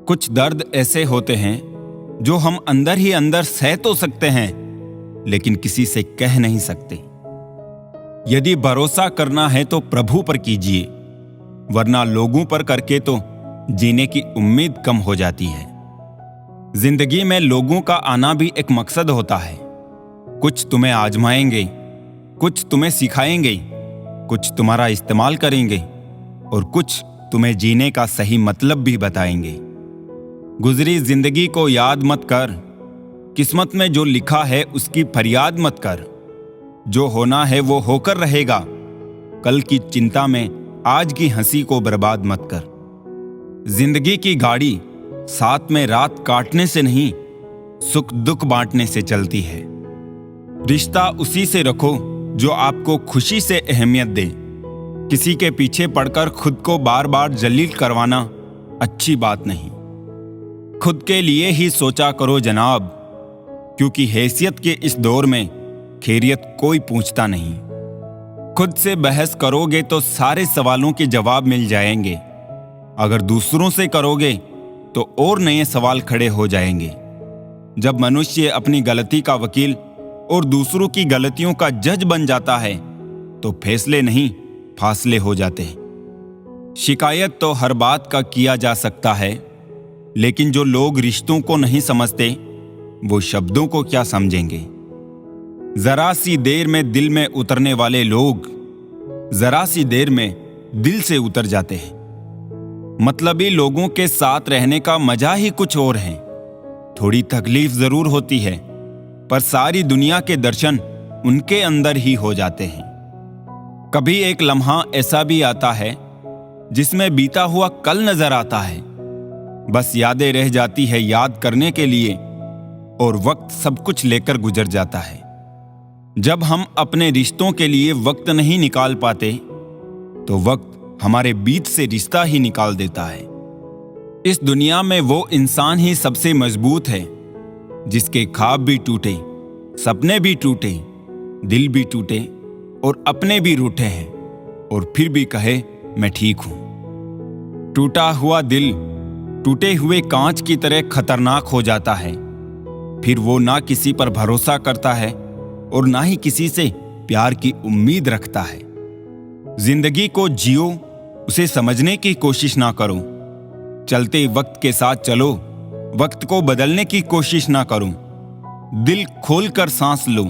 कुछ दर्द ऐसे होते हैं जो हम अंदर ही अंदर सह तो सकते हैं, लेकिन किसी से कह नहीं सकते। यदि भरोसा करना है तो प्रभु पर कीजिए, वरना लोगों पर करके तो जीने की उम्मीद कम हो जाती है। जिंदगी में लोगों का आना भी एक मकसद होता है। कुछ तुम्हें आजमाएंगे, कुछ तुम्हें सिखाएंगे, कुछ तुम्हारा इस्तेमाल करेंगे और कुछ तुम्हें जीने का सही मतलब भी बताएंगे। गुजरी जिंदगी को याद मत कर, किस्मत में जो लिखा है उसकी फरियाद मत कर। जो होना है वो होकर रहेगा, कल की चिंता में आज की हंसी को बर्बाद मत कर। जिंदगी की गाड़ी साथ में रात काटने से नहीं, सुख दुख बांटने से चलती है। रिश्ता उसी से रखो जो आपको खुशी से अहमियत दे। किसी के पीछे पड़कर खुद को बार बार जलील करवाना अच्छी बात नहीं। खुद के लिए ही सोचा करो जनाब, क्योंकि हैसियत के इस दौर में खैरियत कोई पूछता नहीं। खुद से बहस करोगे तो सारे सवालों के जवाब मिल जाएंगे। अगर दूसरों से करोगे तो और नए सवाल खड़े हो जाएंगे। जब मनुष्य अपनी गलती का वकील और दूसरों की गलतियों का जज बन जाता है तो फैसले नहीं, फासले हो जाते हैं। शिकायत तो हर बात का किया जा सकता है, लेकिन जो लोग रिश्तों को नहीं समझते वो शब्दों को क्या समझेंगे। जरा सी देर में दिल में उतरने वाले लोग जरा सी देर में दिल से उतर जाते हैं। मतलबी लोगों के साथ रहने का मजा ही कुछ और है। थोड़ी तकलीफ जरूर होती है, पर सारी दुनिया के दर्शन उनके अंदर ही हो जाते हैं। कभी एक लम्हा ऐसा भी आता है जिसमें बीता हुआ कल नजर आता है। बस यादें रह जाती है याद करने के लिए, और वक्त सब कुछ लेकर गुजर जाता है। जब हम अपने रिश्तों के लिए वक्त नहीं निकाल पाते तो वक्त हमारे बीच से रिश्ता ही निकाल देता है। इस दुनिया में वो इंसान ही सबसे मजबूत है जिसके ख्वाब भी टूटे, सपने भी टूटे, दिल भी टूटे और अपने भी रूठे हैं, और फिर भी कहे मैं ठीक हूं। टूटा हुआ दिल टूटे हुए कांच की तरह खतरनाक हो जाता है। फिर वो ना किसी पर भरोसा करता है और ना ही किसी से प्यार की उम्मीद रखता है। जिंदगी को जियो, उसे समझने की कोशिश ना करो। चलते वक्त के साथ चलो, वक्त को बदलने की कोशिश ना करो। दिल खोलकर सांस लो,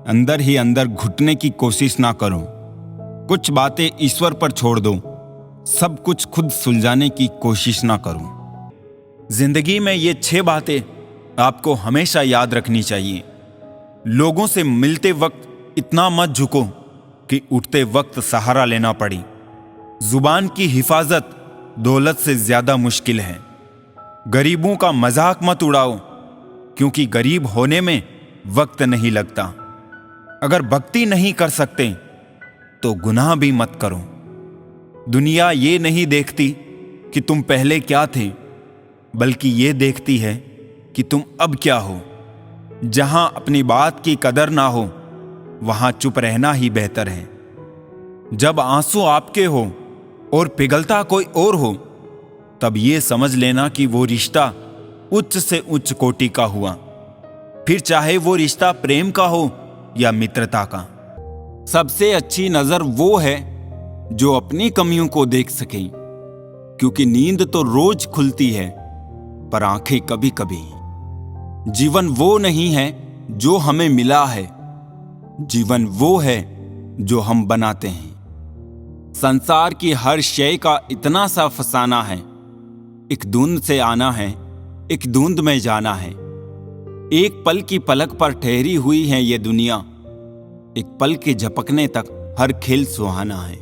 अंदर ही अंदर घुटने की कोशिश ना करो। कुछ बातें ईश्वर पर छोड़ दो, सब कुछ खुद सुलझाने की कोशिश ना करो। जिंदगी में ये 6 बातें आपको हमेशा याद रखनी चाहिए। लोगों से मिलते वक्त इतना मत झुको कि उठते वक्त सहारा लेना पड़े। जुबान की हिफाजत दौलत से ज्यादा मुश्किल है। गरीबों का मजाक मत उड़ाओ, क्योंकि गरीब होने में वक्त नहीं लगता। अगर भक्ति नहीं कर सकते तो गुनाह भी मत करो। दुनिया ये नहीं देखती कि तुम पहले क्या थे, बल्कि ये देखती है कि तुम अब क्या हो। जहां अपनी बात की कदर ना हो वहां चुप रहना ही बेहतर है। जब आंसू आपके हो और पिघलता कोई और हो, तब ये समझ लेना कि वो रिश्ता उच्च से उच्च कोटि का हुआ। फिर चाहे वो रिश्ता प्रेम का हो या मित्रता का। सबसे अच्छी नजर वो है जो अपनी कमियों को देख सके, क्योंकि नींद तो रोज खुलती है पर आंखें कभी कभी। जीवन वो नहीं है जो हमें मिला है, जीवन वो है जो हम बनाते हैं। संसार की हर शय का इतना सा फसाना है, एक धुंध से आना है, एक धुंध में जाना है। एक पल की पलक पर ठहरी हुई है ये दुनिया, एक पल के झपकने तक हर खेल सुहाना है।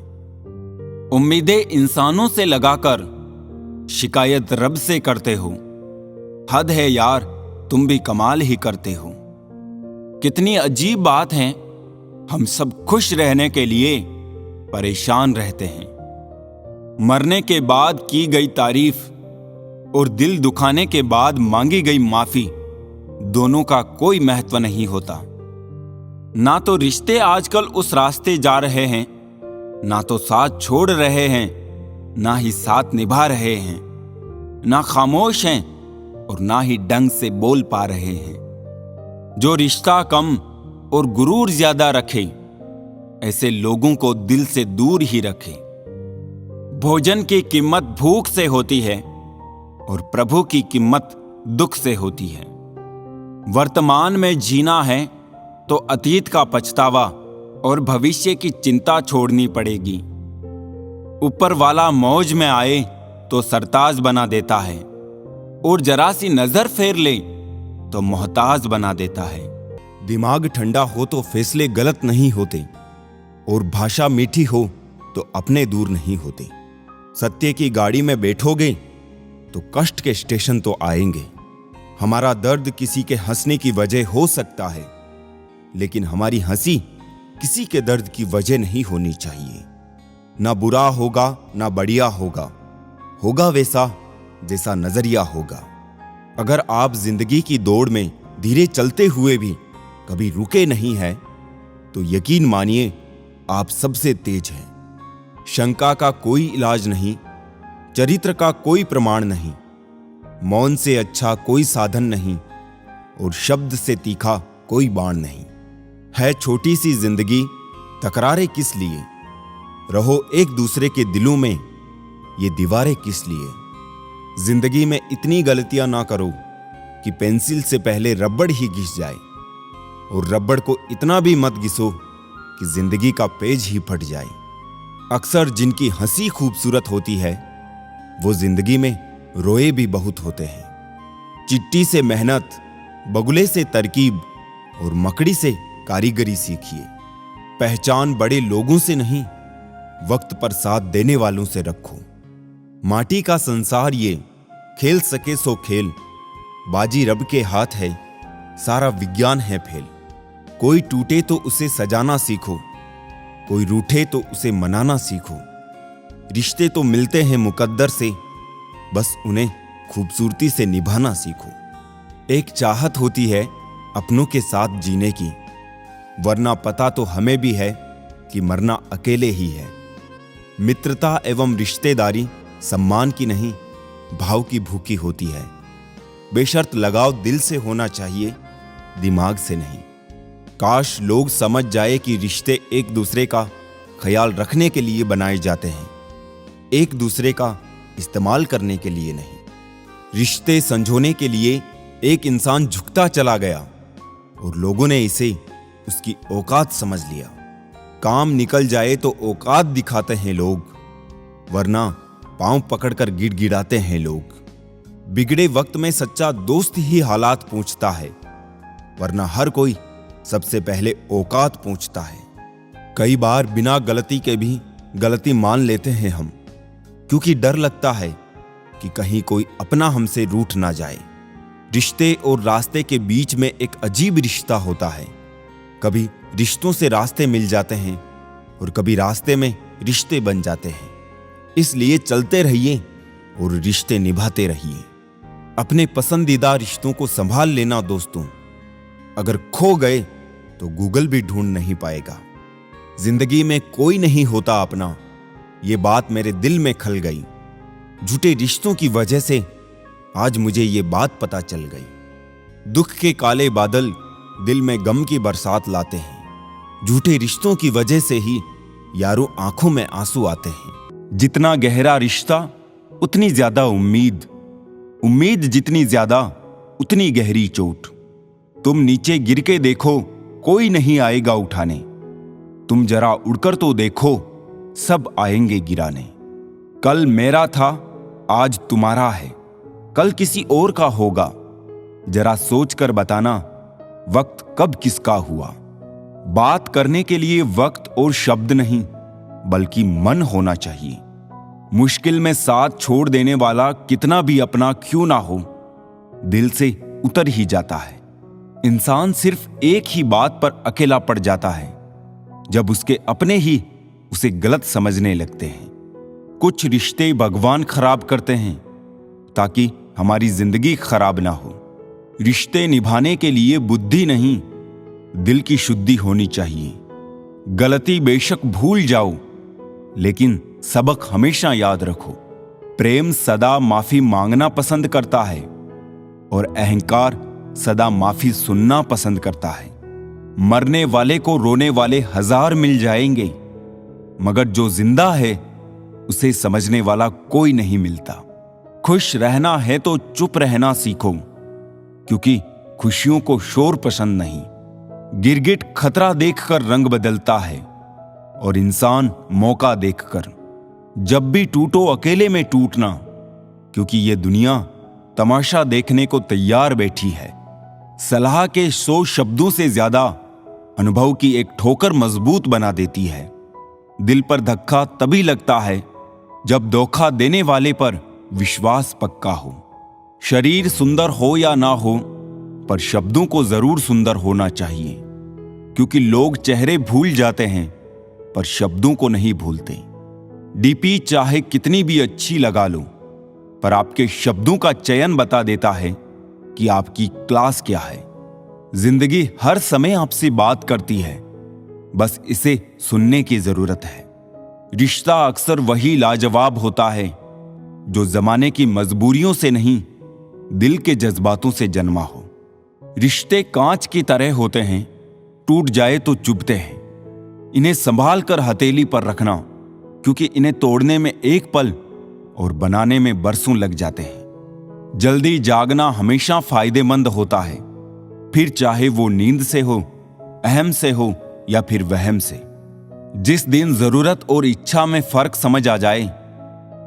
उम्मीदें इंसानों से लगाकर शिकायत रब से करते हो। हद है यार, तुम भी कमाल ही करते हो। कितनी अजीब बात है, हम सब खुश रहने के लिए परेशान रहते हैं। मरने के बाद की गई तारीफ और दिल दुखाने के बाद मांगी गई माफी, दोनों का कोई महत्व नहीं होता। ना तो रिश्ते आजकल उस रास्ते जा रहे हैं, ना तो साथ छोड़ रहे हैं, ना ही साथ निभा रहे हैं। ना खामोश हैं और ना ही ढंग से बोल पा रहे हैं। जो रिश्ता कम और गुरूर ज्यादा रखे, ऐसे लोगों को दिल से दूर ही रखे। भोजन की कीमत भूख से होती है और प्रभु की कीमत दुख से होती है। वर्तमान में जीना है तो अतीत का पछतावा और भविष्य की चिंता छोड़नी पड़ेगी। ऊपर वाला मौज में आए तो सरताज बना देता है और जरा सी नजर फेर ले तो मोहताज बना देता है। दिमाग ठंडा हो तो फैसले गलत नहीं होते और भाषा मीठी हो तो अपने दूर नहीं होते। सत्य की गाड़ी में बैठोगे तो कष्ट के स्टेशन तो आएंगे। हमारा दर्द किसी के हंसने की वजह हो सकता है, लेकिन हमारी हंसी किसी के दर्द की वजह नहीं होनी चाहिए। ना बुरा होगा ना बढ़िया होगा, होगा वैसा जैसा नजरिया होगा। अगर आप जिंदगी की दौड़ में धीरे चलते हुए भी कभी रुके नहीं हैं, तो यकीन मानिए आप सबसे तेज हैं। शंका का कोई इलाज नहीं, चरित्र का कोई प्रमाण नहीं, मौन से अच्छा कोई साधन नहीं और शब्द से तीखा कोई बाण नहीं। है छोटी सी जिंदगी, तकरारें किस लिए, रहो एक दूसरे के दिलों में, ये दीवारें किस लिए। जिंदगी में इतनी गलतियां ना करो कि पेंसिल से पहले रबड़ ही घिस जाए, और रबड़ को इतना भी मत घिसो कि जिंदगी का पेज ही फट जाए। अक्सर जिनकी हंसी खूबसूरत होती है वो जिंदगी में रोए भी बहुत होते हैं। चिट्ठी से मेहनत, बगुले से तरकीब और मकड़ी से कारीगरी सीखिए। पहचान बड़े लोगों से नहीं, वक्त पर साथ देने वालों से रखो। माटी का संसार ये, खेल सके सो खेल, बाजी रब के हाथ है, सारा विज्ञान है फेल। कोई टूटे तो उसे सजाना सीखो, कोई रूठे तो उसे मनाना सीखो। रिश्ते तो मिलते हैं मुकद्दर से, बस उन्हें खूबसूरती से निभाना सीखो। एक चाहत होती है अपनों के साथ जीने की, वरना पता तो हमें भी है कि मरना अकेले ही है। मित्रता एवं रिश्तेदारी सम्मान की नहीं, भाव की भूखी होती है। बेशर्त लगाव दिल से होना चाहिए, दिमाग से नहीं। काश लोग समझ जाए कि रिश्ते एक दूसरे का ख्याल रखने के लिए बनाए जाते हैं, एक दूसरे का इस्तेमाल करने के लिए नहीं। रिश्ते संजोने के लिए एक इंसान झुकता चला गया और लोगों ने इसे उसकी औकात समझ लिया। काम निकल जाए तो औकात दिखाते हैं लोग, वरना पांव पकड़कर गिड़गिड़ाते हैं लोग। बिगड़े वक्त में सच्चा दोस्त ही हालात पूछता है, वरना हर कोई सबसे पहले औकात पूछता है। कई बार बिना गलती के भी गलती मान लेते हैं हम, क्योंकि डर लगता है कि कहीं कोई अपना हमसे रूठ ना जाए। रिश्ते और रास्ते के बीच में एक अजीब रिश्ता होता है। कभी रिश्तों से रास्ते मिल जाते हैं और कभी रास्ते में रिश्ते बन जाते हैं। इसलिए चलते रहिए और रिश्ते निभाते रहिए। अपने पसंदीदा रिश्तों को संभाल लेना दोस्तों, अगर खो गए तो गूगल भी ढूंढ नहीं पाएगा। जिंदगी में कोई नहीं होता अपना, ये बात मेरे दिल में खल गई। झूठे रिश्तों की वजह से आज मुझे ये बात पता चल गई। दुख के काले बादल दिल में गम की बरसात लाते हैं। झूठे रिश्तों की वजह से ही यारों आंखों में आंसू आते हैं। जितना गहरा रिश्ता उतनी ज्यादा उम्मीद, उम्मीद जितनी ज्यादा उतनी गहरी चोट। तुम नीचे गिर के देखो, कोई नहीं आएगा उठाने। तुम जरा उड़कर तो देखो, सब आएंगे गिराने। कल मेरा था, आज तुम्हारा है, कल किसी और का होगा। जरा सोच कर बताना, वक्त कब किसका हुआ। बात करने के लिए वक्त और शब्द नहीं, बल्कि मन होना चाहिए। मुश्किल में साथ छोड़ देने वाला कितना भी अपना क्यों ना हो, दिल से उतर ही जाता है। इंसान सिर्फ एक ही बात पर अकेला पड़ जाता है, जब उसके अपने ही उसे गलत समझने लगते हैं। कुछ रिश्ते भगवान खराब करते हैं ताकि हमारी जिंदगी खराब ना हो। रिश्ते निभाने के लिए बुद्धि नहीं, दिल की शुद्धि होनी चाहिए। गलती बेशक भूल जाओ, लेकिन सबक हमेशा याद रखो। प्रेम सदा माफी मांगना पसंद करता है और अहंकार सदा माफी सुनना पसंद करता है। मरने वाले को रोने वाले 1000 मिल जाएंगे, मगर जो जिंदा है उसे समझने वाला कोई नहीं मिलता। खुश रहना है तो चुप रहना सीखो, क्योंकि खुशियों को शोर पसंद नहीं। गिरगिट खतरा देखकर रंग बदलता है और इंसान मौका देखकर। जब भी टूटो अकेले में टूटना, क्योंकि ये दुनिया तमाशा देखने को तैयार बैठी है। सलाह के 100 शब्दों से ज्यादा अनुभव की एक ठोकर मजबूत बना देती है। दिल पर धक्का तभी लगता है जब धोखा देने वाले पर विश्वास पक्का हो। शरीर सुंदर हो या ना हो, पर शब्दों को जरूर सुंदर होना चाहिए, क्योंकि लोग चेहरे भूल जाते हैं पर शब्दों को नहीं भूलते। डीपी चाहे कितनी भी अच्छी लगा लो, पर आपके शब्दों का चयन बता देता है कि आपकी क्लास क्या है। जिंदगी हर समय आपसे बात करती है, बस इसे सुनने की जरूरत है। रिश्ता अक्सर वही लाजवाब होता है जो जमाने की मजबूरियों से नहीं, दिल के जज्बातों से जन्मा हो। रिश्ते कांच की तरह होते हैं, टूट जाए तो चुभते हैं। इन्हें संभाल कर हथेली पर रखना, क्योंकि इन्हें तोड़ने में एक पल और बनाने में बरसों लग जाते हैं। जल्दी जागना हमेशा फायदेमंद होता है, फिर चाहे वो नींद से हो, अहम से हो या फिर वहम से। जिस दिन जरूरत और इच्छा में फर्क समझ आ जाए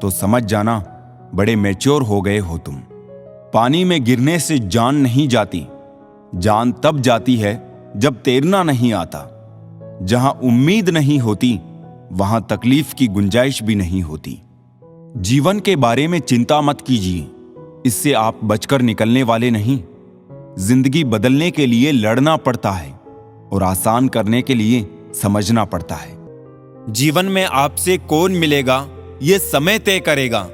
तो समझ जाना बड़े मैच्योर हो गए हो तुम। पानी में गिरने से जान नहीं जाती, जान तब जाती है जब तैरना नहीं आता। जहां उम्मीद नहीं होती वहां तकलीफ की गुंजाइश भी नहीं होती। जीवन के बारे में चिंता मत कीजिए, इससे आप बचकर निकलने वाले नहीं। जिंदगी बदलने के लिए लड़ना पड़ता है और आसान करने के लिए समझना पड़ता है। जीवन में आपसे कौन मिलेगा ये समय तय करेगा।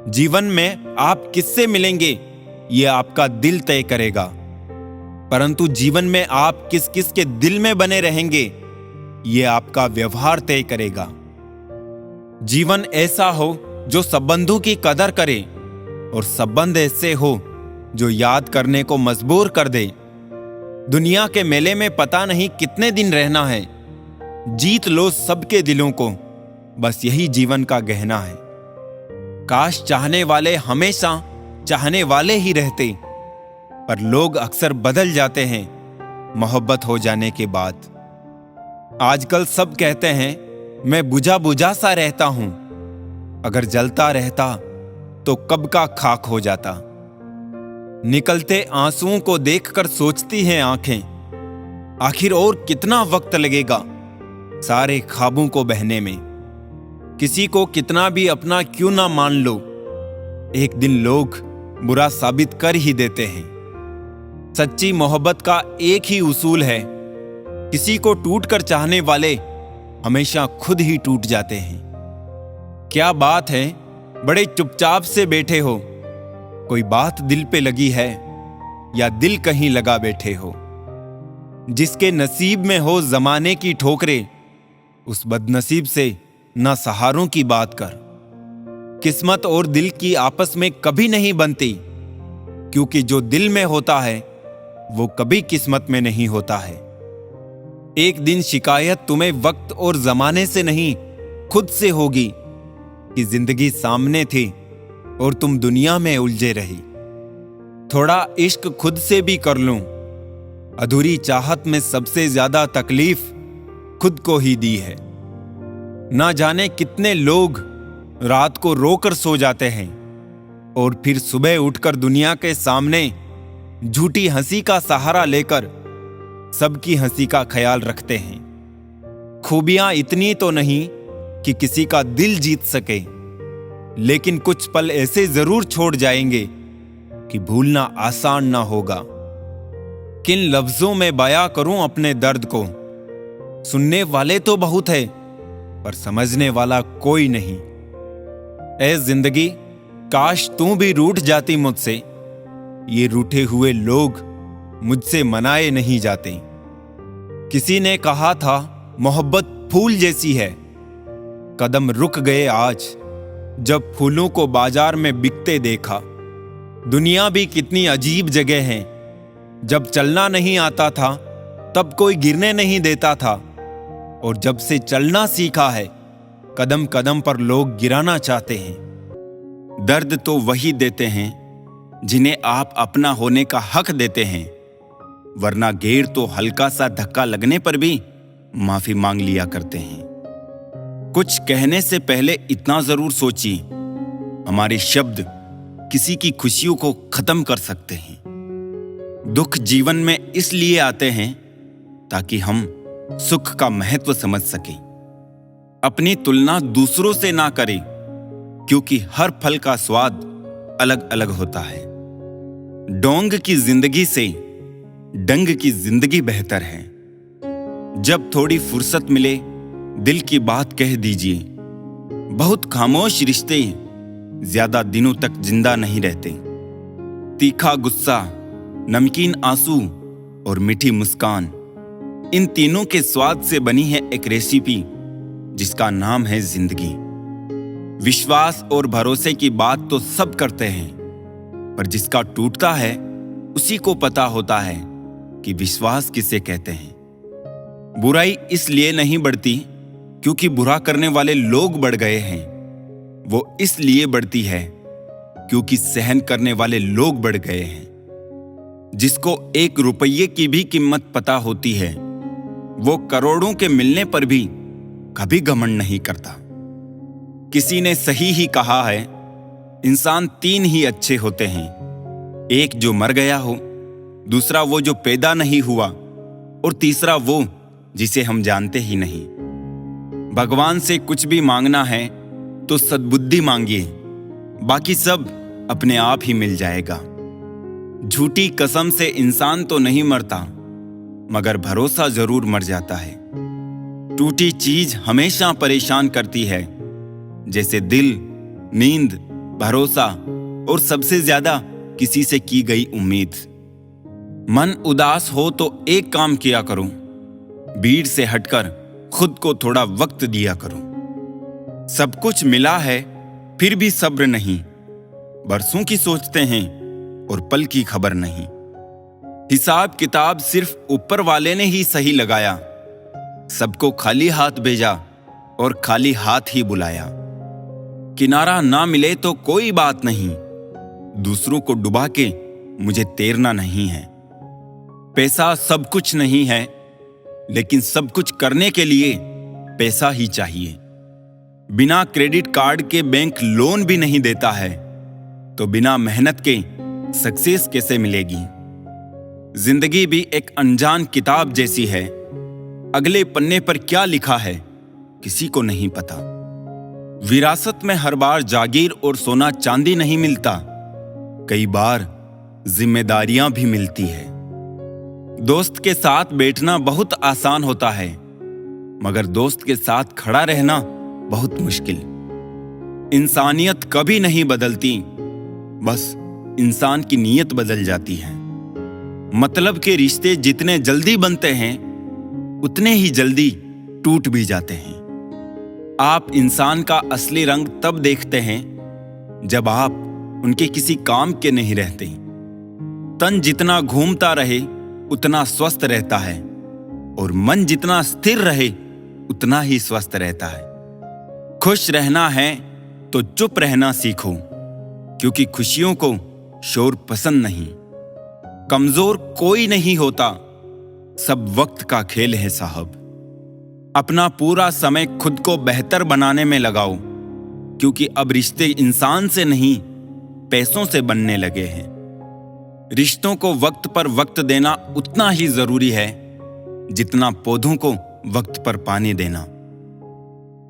जीवन में आप किससे मिलेंगे ये आपका दिल तय करेगा। परंतु जीवन में आप किस किस के दिल में बने रहेंगे ये आपका व्यवहार तय करेगा। जीवन ऐसा हो जो संबंधों की कदर करे और संबंध ऐसे हो जो याद करने को मजबूर कर दे। दुनिया के मेले में पता नहीं कितने दिन रहना है, जीत लो सबके दिलों को, बस यही जीवन का गहना है। काश चाहने वाले हमेशा चाहने वाले ही रहते, पर लोग अक्सर बदल जाते हैं मोहब्बत हो जाने के बाद। आजकल सब कहते हैं मैं बुझा बुझा सा रहता हूं, अगर जलता रहता तो कब का खाक हो जाता। निकलते आंसुओं को देखकर सोचती हैं आंखें, आखिर और कितना वक्त लगेगा सारे ख्वाबों को बहने में। किसी को कितना भी अपना क्यों ना मान लो, एक दिन लोग बुरा साबित कर ही देते हैं। सच्ची मोहब्बत का एक ही उसूल है, किसी को टूटकर चाहने वाले हमेशा खुद ही टूट जाते हैं। क्या बात है, बड़े चुपचाप से बैठे हो, कोई बात दिल पे लगी है या दिल कहीं लगा बैठे हो। जिसके नसीब में हो जमाने की ठोकरें, उस बदनसीब से ना सहारों की बात कर। किस्मत और दिल की आपस में कभी नहीं बनती, क्योंकि जो दिल में होता है वो कभी किस्मत में नहीं होता है। एक दिन शिकायत तुम्हें वक्त और जमाने से नहीं खुद से होगी कि जिंदगी सामने थी और तुम दुनिया में उलझे रही। थोड़ा इश्क खुद से भी कर लूं, अधूरी चाहत में सबसे ज्यादा तकलीफ खुद को ही दी है। ना जाने कितने लोग रात को रोकर सो जाते हैं और फिर सुबह उठकर दुनिया के सामने झूठी हंसी का सहारा लेकर सबकी हंसी का ख्याल रखते हैं। खूबियां इतनी तो नहीं कि किसी का दिल जीत सके, लेकिन कुछ पल ऐसे जरूर छोड़ जाएंगे कि भूलना आसान ना होगा। किन लफ्जों में बयां करूं अपने दर्द को, सुनने वाले तो बहुत है पर समझने वाला कोई नहीं। ऐ जिंदगी, काश तू भी रूठ जाती मुझसे, ये रूठे हुए लोग मुझसे मनाए नहीं जाते। किसी ने कहा था मोहब्बत फूल जैसी है, कदम रुक गए आज जब फूलों को बाजार में बिकते देखा। दुनिया भी कितनी अजीब जगह है। जब चलना नहीं आता था तब कोई गिरने नहीं देता था, और जब से चलना सीखा है कदम कदम पर लोग गिराना चाहते हैं। दर्द तो वही देते हैं जिन्हें आप अपना होने का हक देते हैं, वरना गैर तो हल्का सा धक्का लगने पर भी माफी मांग लिया करते हैं। कुछ कहने से पहले इतना जरूर सोचिए, हमारे शब्द किसी की खुशियों को खत्म कर सकते हैं। दुख जीवन में इसलिए आते हैं ताकि हम सुख का महत्व समझ सकें। अपनी तुलना दूसरों से ना करें, क्योंकि हर फल का स्वाद अलग अलग होता है। डोंग की जिंदगी से डंग की जिंदगी बेहतर है। जब थोड़ी फुर्सत मिले दिल की बात कह दीजिए। बहुत खामोश रिश्ते ज्यादा दिनों तक जिंदा नहीं रहते। तीखा गुस्सा, नमकीन आंसू और मीठी मुस्कान, इन तीनों के स्वाद से बनी है एक रेसिपी जिसका नाम है जिंदगी। विश्वास और भरोसे की बात तो सब करते हैं, पर जिसका टूटता है उसी को पता होता है कि विश्वास किसे कहते हैं। बुराई इसलिए नहीं बढ़ती क्योंकि बुरा करने वाले लोग बढ़ गए हैं, वो इसलिए बढ़ती है क्योंकि सहन करने वाले लोग बढ़ गए हैं। जिसको 1 रुपये की भी कीमत पता होती है, वो करोड़ों के मिलने पर भी कभी घमंड नहीं करता। किसी ने सही ही कहा है, इंसान 3 ही अच्छे होते हैं, एक जो मर गया हो, दूसरा वो जो पैदा नहीं हुआ, और तीसरा वो जिसे हम जानते ही नहीं। भगवान से कुछ भी मांगना है तो सद्बुद्धि मांगिए, बाकी सब अपने आप ही मिल जाएगा। झूठी कसम से इंसान तो नहीं मरता, मगर भरोसा जरूर मर जाता है। टूटी चीज हमेशा परेशान करती है, जैसे दिल, नींद, भरोसा और सबसे ज्यादा किसी से की गई उम्मीद। मन उदास हो तो एक काम किया करो, भीड़ से हटकर खुद को थोड़ा वक्त दिया करो। सब कुछ मिला है फिर भी सब्र नहीं, बरसों की सोचते हैं और पल की खबर नहीं। हिसाब किताब सिर्फ ऊपर वाले ने ही सही लगाया, सबको खाली हाथ भेजा और खाली हाथ ही बुलाया। किनारा ना मिले तो कोई बात नहीं, दूसरों को डुबा के मुझे तैरना नहीं है। पैसा सब कुछ नहीं है, लेकिन सब कुछ करने के लिए पैसा ही चाहिए। बिना क्रेडिट कार्ड के बैंक लोन भी नहीं देता है, तो बिना मेहनत के सक्सेस कैसे मिलेगी। जिंदगी भी एक अनजान किताब जैसी है, अगले पन्ने पर क्या लिखा है किसी को नहीं पता। विरासत में हर बार जागीर और सोना चांदी नहीं मिलता, कई बार जिम्मेदारियां भी मिलती है। दोस्त के साथ बैठना बहुत आसान होता है, मगर दोस्त के साथ खड़ा रहना बहुत मुश्किल। इंसानियत कभी नहीं बदलती, बस इंसान की नीयत बदल जाती है। मतलब के रिश्ते जितने जल्दी बनते हैं उतने ही जल्दी टूट भी जाते हैं। आप इंसान का असली रंग तब देखते हैं जब आप उनके किसी काम के नहीं रहते। तन जितना घूमता रहे उतना स्वस्थ रहता है, और मन जितना स्थिर रहे उतना ही स्वस्थ रहता है। खुश रहना है तो चुप रहना सीखो, क्योंकि खुशियों को शोर पसंद नहीं। कमजोर कोई नहीं होता, सब वक्त का खेल है साहब। अपना पूरा समय खुद को बेहतर बनाने में लगाओ, क्योंकि अब रिश्ते इंसान से नहीं पैसों से बनने लगे हैं। रिश्तों को वक्त पर वक्त देना उतना ही जरूरी है जितना पौधों को वक्त पर पानी देना।